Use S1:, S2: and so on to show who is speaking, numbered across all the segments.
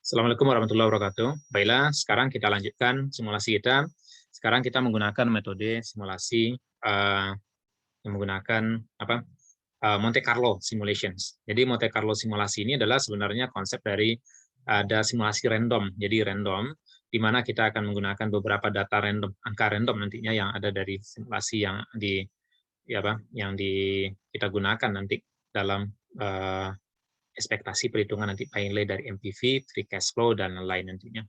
S1: Assalamualaikum warahmatullahi wabarakatuh. Baiklah, sekarang kita lanjutkan simulasi kita. Sekarang kita menggunakan metode simulasi yang menggunakan Monte Carlo simulations. Jadi Monte Carlo simulasi ini adalah sebenarnya konsep dari ada simulasi random. Jadi random, di mana kita akan menggunakan beberapa data random, angka random nantinya yang ada dari simulasi yang kita gunakan nanti dalam ekspektasi perhitungan nanti nilai dari MPV, free cash flow, dan lain nantinya.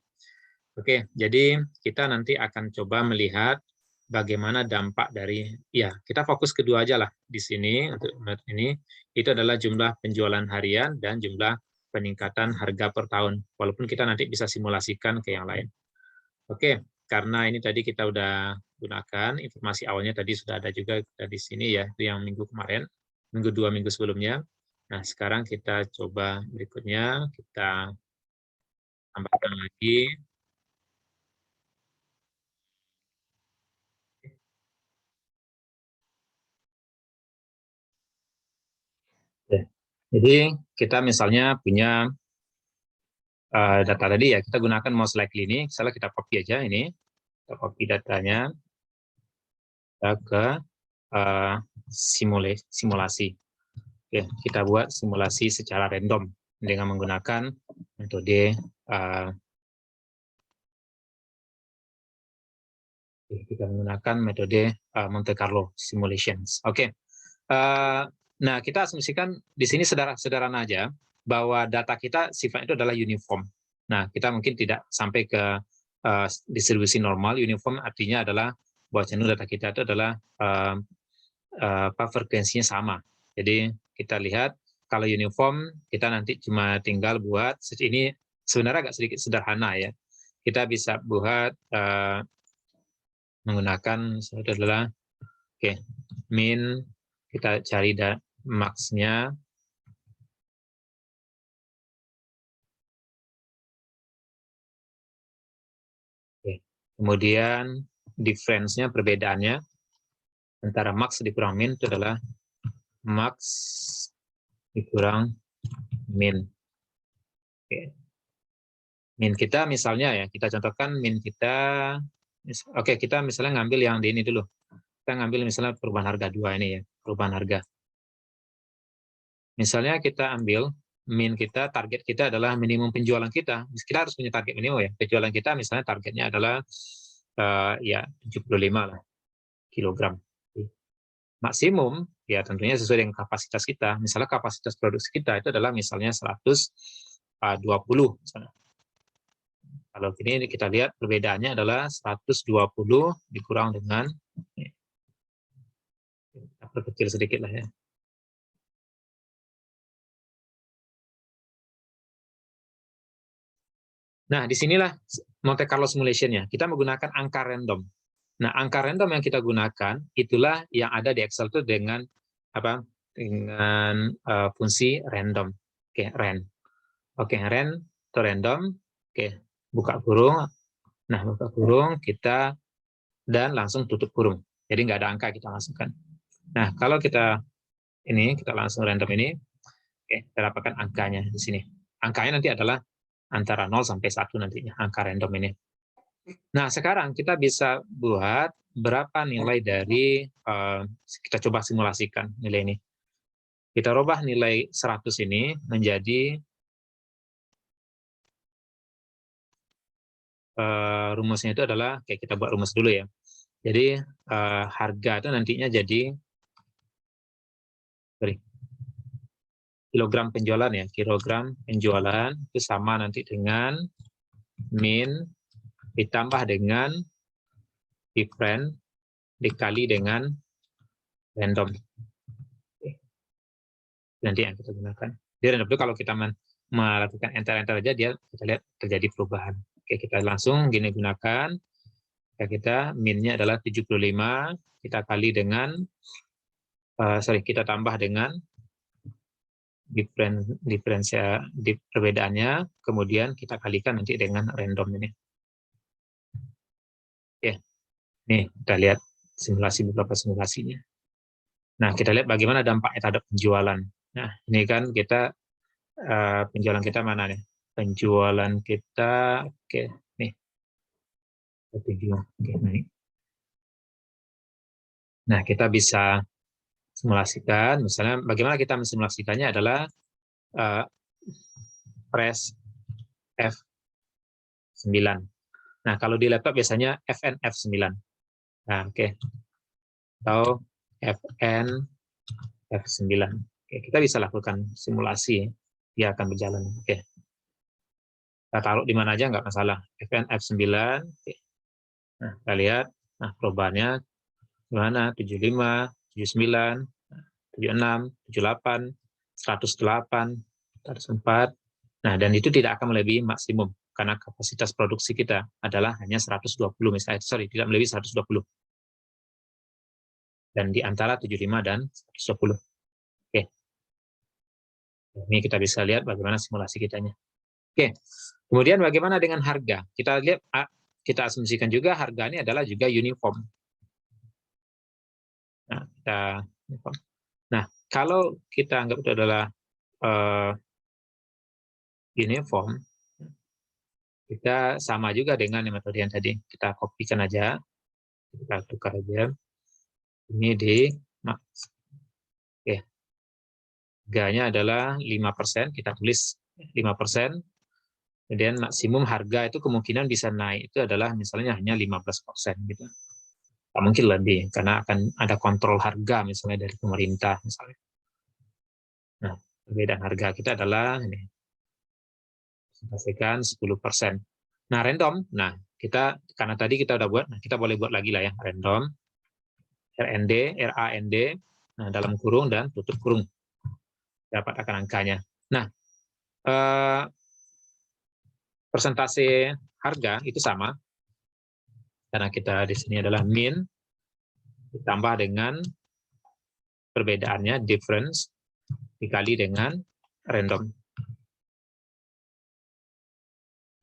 S1: Oke, jadi kita nanti akan coba melihat bagaimana dampak dari, kita fokus kedua aja lah di sini, untuk ini, itu adalah jumlah penjualan harian dan jumlah peningkatan harga per tahun, walaupun kita nanti bisa simulasikan ke yang lain. Oke, karena ini tadi kita udah gunakan, informasi awalnya tadi sudah ada juga di sini ya, itu yang minggu kemarin, dua minggu sebelumnya. Nah, sekarang kita coba berikutnya, kita tambahkan lagi. Jadi, kita misalnya punya data tadi ya, kita gunakan most likely ini, misalnya kita copy aja ini, kita copy datanya ke simulasi. Oke, kita buat simulasi secara random dengan menggunakan metode Monte Carlo simulations. Oke. Nah, kita asumsikan di sini sederhana aja bahwa data kita sifatnya itu adalah uniform. Nah, kita mungkin tidak sampai ke distribusi normal. Uniform artinya adalah bahwa channel data kita itu adalah frekuensinya sama. Jadi kita lihat kalau uniform kita nanti cuma tinggal buat ini, sebenarnya agak sedikit sederhana ya. Kita bisa buat menggunakan itu adalah min, kita cari max-nya. Kemudian difference-nya, perbedaannya antara max dikurang min itu adalah max dikurang min. Min kita misalnya ya, kita contohkan min kita, kita misalnya ngambil yang di ini dulu. Kita ngambil misalnya perubahan harga 2 ini ya, perubahan harga. Misalnya kita ambil min kita, target kita adalah minimum penjualan kita. Kita harus punya target minimum ya. Penjualan kita misalnya targetnya adalah 75 lah kilogram. Maksimum ya tentunya sesuai dengan kapasitas kita. Misalnya kapasitas produksi kita itu adalah misalnya 120 misalnya. Kalau ini kita lihat perbedaannya adalah 120 dikurang dengan, perkecil sedikit lah ya. Nah, disinilah Monte Carlo simulation-nya. Kita menggunakan angka random. Nah, angka random yang kita gunakan, itulah yang ada di Excel itu dengan dengan fungsi random. Ran. Ran atau random. Buka kurung. Nah, buka kurung, kita dan langsung tutup kurung. Jadi nggak ada angka kita masukkan. Nah, kalau kita langsung random ini, kita dapatkan angkanya di sini. Angkanya nanti adalah antara 0 sampai 1 nantinya, angka random ini. Nah, sekarang kita bisa buat berapa nilai dari, kita coba simulasikan nilai ini. Kita rubah nilai 100 ini menjadi, rumusnya itu adalah, kita buat rumus dulu ya. Jadi, harga itu nantinya jadi, kilogram penjualan ya, kilogram penjualan itu sama nanti dengan min ditambah dengan difference dikali dengan random. Nanti yang kita gunakan. Di random itu kalau kita melakukan enter aja, kita lihat terjadi perubahan. Kita langsung gini gunakan. Kita min-nya adalah 75, kita kali dengan, kita tambah dengan perbedaannya, kemudian kita kalikan nanti dengan random ini. Nih, kita lihat beberapa simulasinya. Nah, kita lihat bagaimana dampaknya terhadap penjualan. Nah, ini kan kita, penjualan kita mana nih? penjualan kita, oke, nih, 7, oke, naik. Nah, kita bisa simulasikan, misalnya bagaimana kita mensimulasikannya adalah press F9. Nah, kalau di laptop biasanya FN F9. Nah, oke. Atau FN F9. Oke, kita bisa lakukan simulasi, dia akan berjalan. Oke. Kita taruh di mana aja nggak masalah. FN F9. Oke. Nah, kita lihat. Nah, perubahannya gimana? 75, 79, 76, 78, 108, 104. Nah, dan itu tidak akan melebihi maksimum karena kapasitas produksi kita adalah hanya 120 misalnya. Sorry, tidak melebihi 120. Dan di antara 75 dan 120. Oke. Ini kita bisa lihat bagaimana simulasi kitanya. Oke. Kemudian bagaimana dengan harga? Kita lihat, kita asumsikan juga harga ini adalah juga uniform. Nah, kalau kita anggap itu adalah uniform, kita sama juga dengan metode yang tadi. Kita kopikan aja, kita tukar aja. Ini di max. Oke. Harganya adalah 5%, kita tulis 5%. Kemudian maksimum harga itu kemungkinan bisa naik itu adalah misalnya hanya 15% gitu. Tak mungkin lebih karena akan ada kontrol harga misalnya dari pemerintah misalnya. Nah, perbedaan harga kita adalah ini. Pastikan 10%. Nah, random. Nah, kita karena tadi kita udah buat, nah kita boleh buat lagi lah ya, random. RND, RAND, nah dalam kurung dan tutup kurung. Dapat akan angkanya. Nah, persentase harga itu sama karena kita di sini adalah min ditambah dengan perbedaannya difference dikali dengan random.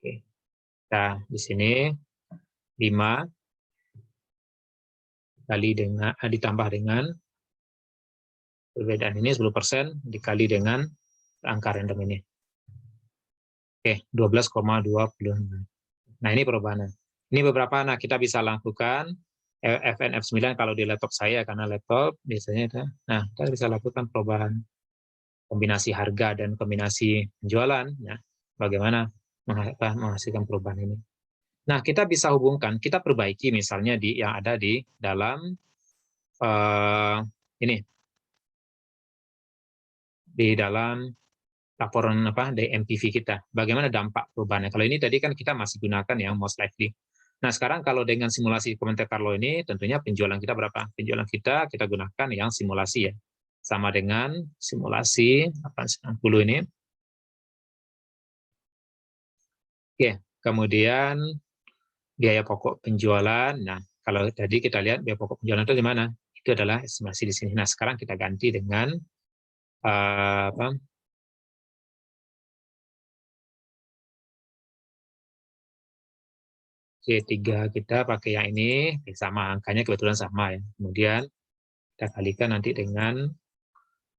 S1: Oke. Nah, di sini 5 dikali dengan ditambah dengan perbedaan ini 10% dikali dengan angka random ini. Oke, 12,20. Nah, ini perubahan. Ini beberapa, nah kita bisa lakukan FN F9 kalau di laptop saya, karena laptop biasanya itu. Nah, kita bisa lakukan perubahan kombinasi harga dan kombinasi penjualan. Ya, bagaimana menghasilkan perubahan ini. Nah, kita bisa hubungkan, kita perbaiki misalnya yang ada di dalam ini. Di dalam laporan dari MPV kita. Bagaimana dampak perubahannya? Kalau ini tadi kan kita masih gunakan yang most likely. Nah, sekarang kalau dengan simulasi Monte Carlo ini, tentunya penjualan kita berapa? Penjualan kita gunakan yang simulasi ya. Sama dengan simulasi 890 ini. Oke, kemudian biaya pokok penjualan. Nah, kalau tadi kita lihat biaya pokok penjualan itu di mana? Itu adalah estimasi di sini. Nah, sekarang kita ganti dengan C3 kita pakai yang ini, sama angkanya kebetulan sama ya. Kemudian kita kalikan nanti dengan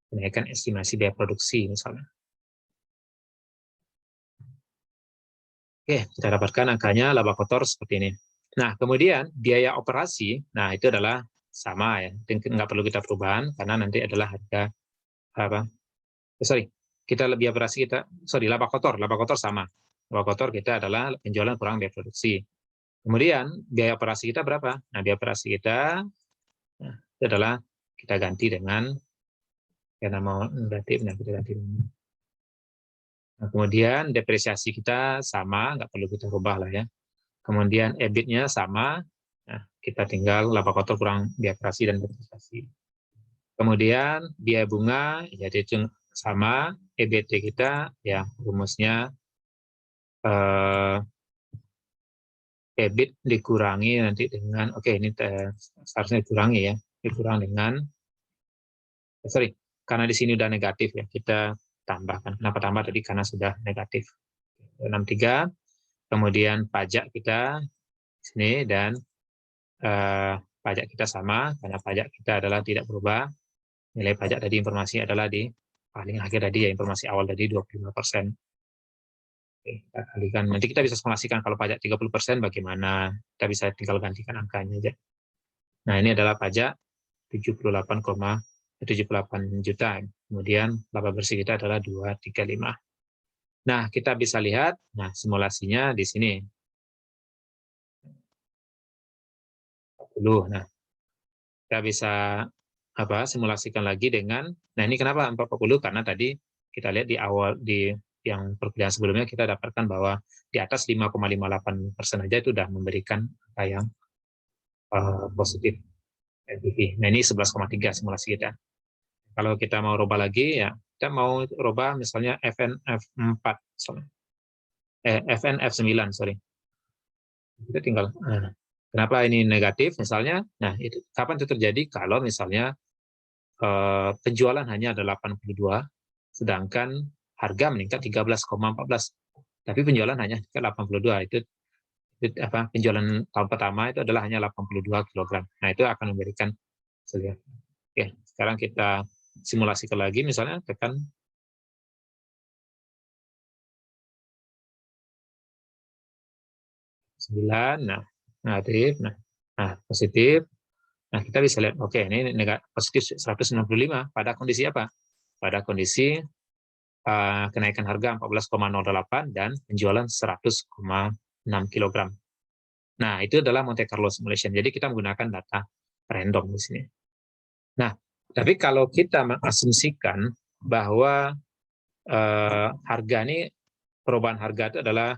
S1: kenaikan estimasi biaya produksi misalnya. Oke, kita dapatkan angkanya laba kotor seperti ini. Nah, kemudian biaya operasi, nah itu adalah sama ya, nggak perlu kita perubahan karena nanti adalah harga kita lebih operasi laba kotor sama. Laba kotor kita adalah penjualan kurang biaya produksi. Kemudian biaya operasi kita berapa? Nah, biaya operasi kita itu adalah kita ganti dengan karena mau negatif, nah kita ganti. Nah, kemudian depresiasi kita sama, nggak perlu kita rubah lah ya. Kemudian EBIT-nya sama, nah, kita tinggal laba kotor kurang biaya operasi dan depresiasi. Kemudian biaya bunga jadi sama, EBT kita ya rumusnya EBIT dikurangi nanti dengan ini seharusnya dikurangi ya, dikurang dengan karena di sini udah negatif ya, kita tambahkan. Kenapa tambah tadi? Karena sudah negatif. 63. Kemudian pajak kita sini dan pajak kita sama karena pajak kita adalah tidak berubah. Nilai pajak tadi informasi adalah di paling akhir tadi ya, informasi awal tadi 25%. Oke, kita kalikan. Nanti kita bisa simulasikan kalau pajak 30% bagaimana. Kita bisa tinggal gantikan angkanya aja. Nah, ini adalah pajak 78 juta. Kemudian laba bersih kita adalah 235. Nah, kita bisa lihat, nah simulasinya di sini. 40. Nah, kita bisa simulasikan lagi dengan, nah ini kenapa 40? Karena tadi kita lihat di awal, di yang perkuliahan sebelumnya kita dapatkan bahwa di atas 5,58% aja itu sudah memberikan angka yang positif NPV. Nah, ini 11,3 simulasi kita. Kalau kita mau rubah lagi, ya kita mau rubah misalnya FNF4, FNF9, sorry. Kita tinggal, kenapa ini negatif misalnya? Nah, itu kapan itu terjadi? Kalau misalnya penjualan hanya ada 82, sedangkan harga meningkat 13,14. Tapi penjualan hanya 82. Itu penjualan tahun pertama itu adalah hanya 82 kg. Nah, itu akan memberikan hasilnya. Oke, sekarang kita simulasikan lagi, misalnya tekan 9, nah negatif, nah positif. Nah, kita bisa lihat, oke, ini positif 195 pada kondisi apa? Pada kondisi kenaikan harga 14,08 dan penjualan 100,6 kg. Nah, itu adalah Monte Carlo simulation. Jadi kita menggunakan data random di sini. Nah, tapi kalau kita mengasumsikan bahwa harga ini, perubahan harga itu adalah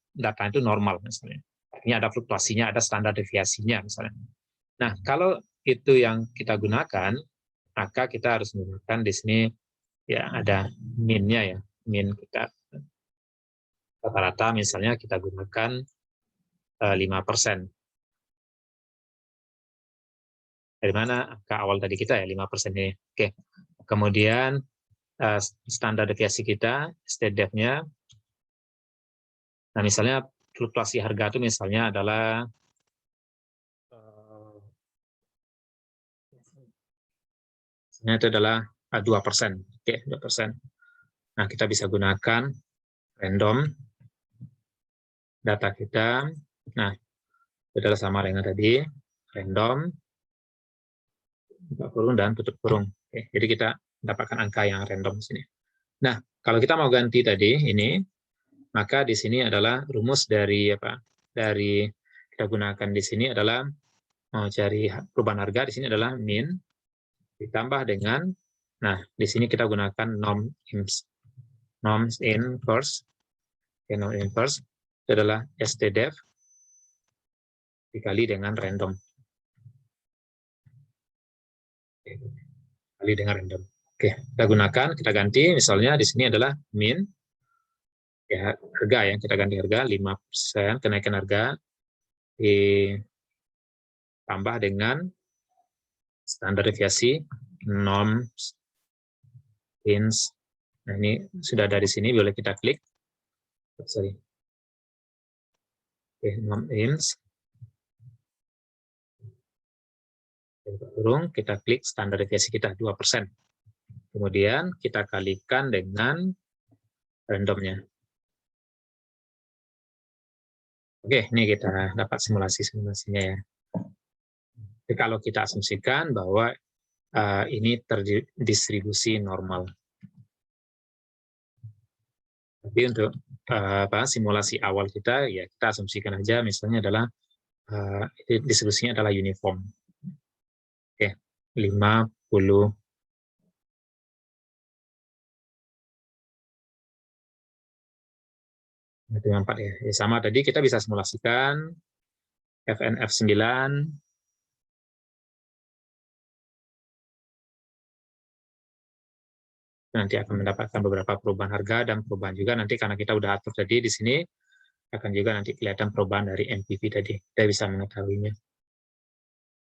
S1: data itu normal misalnya. Ini ada fluktuasinya, ada standar deviasinya misalnya. Nah, kalau itu yang kita gunakan, maka kita harus menggunakan di sini ya ada min-nya ya. Min kita rata-rata misalnya kita gunakan 5%. Dari mana angka awal tadi kita ya 5% ini. Oke. Kemudian standar deviasi kita, STDEV-nya. Nah, misalnya fluktuasi harga itu misalnya adalah itu adalah 2%. Oke, 2%. Nah, kita bisa gunakan random data kita. Nah, itu adalah sama dengan tadi, random, buka kurung dan tutup kurung. Oke, jadi kita mendapatkan angka yang random di sini. Nah, kalau kita mau ganti tadi ini, maka di sini adalah rumus dari apa? Dari kita gunakan di sini adalah mau cari perubahan harga, di sini adalah min ditambah dengan, nah di sini kita gunakan norms inverse, norm inverse itu adalah STDEV dikali dengan random. Kali dengan random. Oke, kita gunakan, kita ganti, misalnya di sini adalah min, ya harga ya, kita ganti harga 5%, kenaikan harga ditambah dengan standar deviasi norms ins. Nah, ini sudah ada di sini, boleh kita klik. Sorry. Oke, norm ins. Kurung, kita klik standar deviasi kita 2%. Kemudian kita kalikan dengan randomnya. Oke, ini kita dapat simulasinya ya. Jadi kalau kita asumsikan bahwa ini terdistribusi normal. Tapi untuk simulasi awal kita, ya kita asumsikan aja misalnya adalah distribusinya adalah uniform. Oke, 50. Dengan 4 ya. Ya, sama tadi kita bisa simulasikan FNF9 nanti akan mendapatkan beberapa perubahan harga dan perubahan juga nanti karena kita udah atur tadi di sini akan juga nanti kelihatan perubahan dari NPV tadi. Kita bisa mengetahuinya.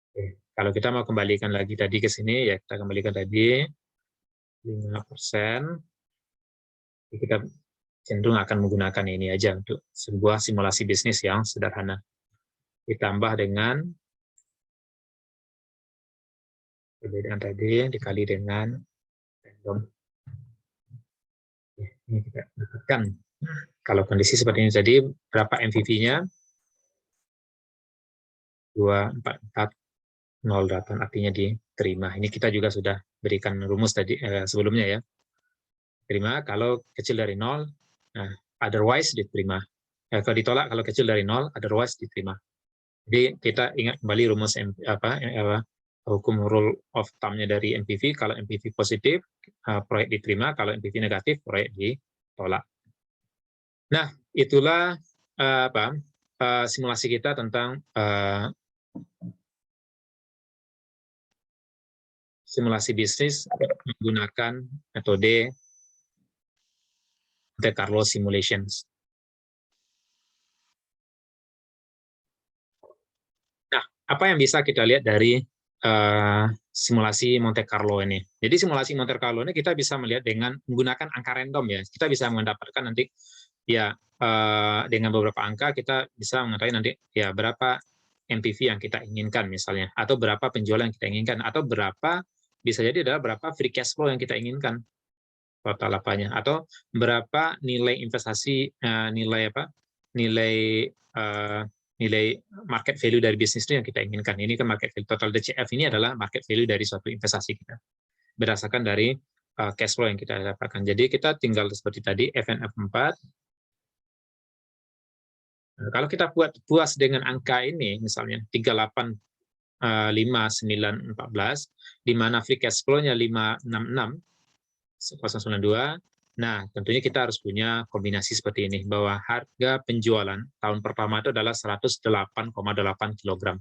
S1: Oke. Kalau kita mau kembalikan lagi tadi ke sini ya kita kembalikan tadi 5%. Kita cenderung akan menggunakan ini aja untuk sebuah simulasi bisnis yang sederhana. Ditambah dengan perbedaan tadi dikali dengan random. Ini kita dapatkan Kalau kondisi seperti ini, jadi berapa MVV-nya? 2440 artinya diterima. Ini kita juga sudah berikan rumus tadi sebelumnya ya. Terima kalau kecil dari 0, nah otherwise diterima. Kalau ditolak kalau kecil dari 0, otherwise diterima. Jadi kita ingat kembali rumus hukum rule of thumb-nya dari MPV. Kalau MPV positif, proyek diterima. Kalau MPV negatif, proyek ditolak. Nah, itulah simulasi kita tentang simulasi bisnis menggunakan metode Monte Carlo Simulations. Nah, apa yang bisa kita lihat dari simulasi Monte Carlo ini? Jadi simulasi Monte Carlo ini kita bisa melihat dengan menggunakan angka random ya. Kita bisa mendapatkan nanti ya dengan beberapa angka kita bisa mengetahui nanti ya berapa MPV yang kita inginkan misalnya, atau berapa penjualan yang kita inginkan, atau berapa bisa jadi adalah berapa free cash flow yang kita inginkan total apanya, atau berapa nilai investasi nilai market value dari bisnis itu yang kita inginkan. Ini kan market value total DCF ini adalah market value dari suatu investasi kita berdasarkan dari cash flow yang kita dapatkan. Jadi kita tinggal seperti tadi FNF4. Nah, kalau kita puas dengan angka ini, misalnya 385914, di mana free cash flow-nya 566,092, nah tentunya kita harus punya kombinasi seperti ini, bahwa harga penjualan tahun pertama itu adalah 108,8 kg.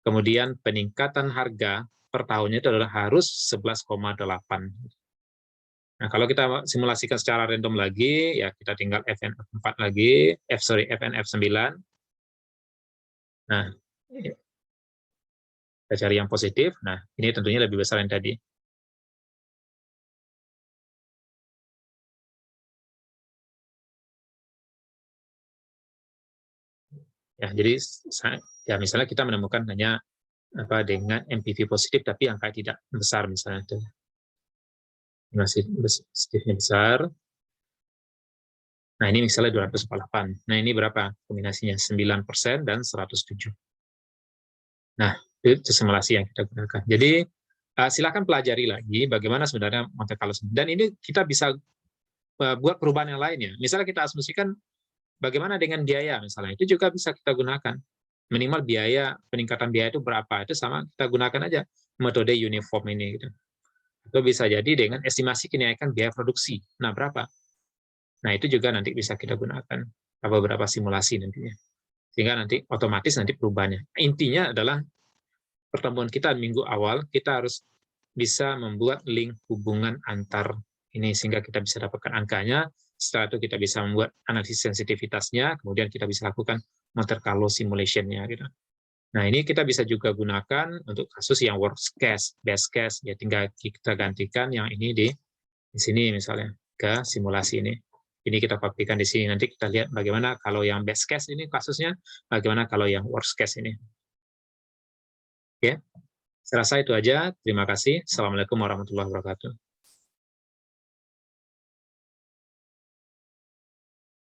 S1: Kemudian peningkatan harga per tahunnya itu adalah harus 11,8. Nah, kalau kita simulasikan secara random lagi, ya kita tinggal FNF4 lagi, FNF9. Nah, kita cari yang positif. Nah, ini tentunya lebih besar yang tadi. Ya, jadi ya misalnya kita menemukan hanya dengan MPV positif, tapi angka tidak besar misalnya itu. Masih positifnya besar. Nah, ini misalnya 248. Nah, ini berapa kombinasinya? 9% dan 107. Nah, itu simulasi yang kita gunakan. Jadi, silakan pelajari lagi bagaimana sebenarnya Monte Carlo. Dan ini kita bisa buat perubahan yang lainnya. Misalnya kita asumsikan bagaimana dengan biaya, misalnya. Itu juga bisa kita gunakan. Minimal biaya, peningkatan biaya itu berapa. Itu sama, kita gunakan aja metode uniform ini. Gitu. Atau bisa jadi dengan estimasi kenaikan biaya produksi. Nah, berapa? Nah, itu juga nanti bisa kita gunakan beberapa simulasi nantinya. Sehingga nanti otomatis nanti perubahannya. Intinya adalah pertemuan kita minggu awal, kita harus bisa membuat link hubungan antar ini sehingga kita bisa dapatkan angkanya. Setelah itu kita bisa membuat analisis sensitivitasnya, kemudian kita bisa lakukan Monte Carlo simulation-nya. Gitu. Nah, ini kita bisa juga gunakan untuk kasus yang worst case, best case, ya tinggal kita gantikan yang ini di sini misalnya ke simulasi ini. Ini kita pastikan di sini. Nanti kita lihat bagaimana kalau yang best case ini kasusnya, bagaimana kalau yang worst case ini. Oke, saya rasa itu aja. Terima kasih. Assalamualaikum warahmatullahi wabarakatuh.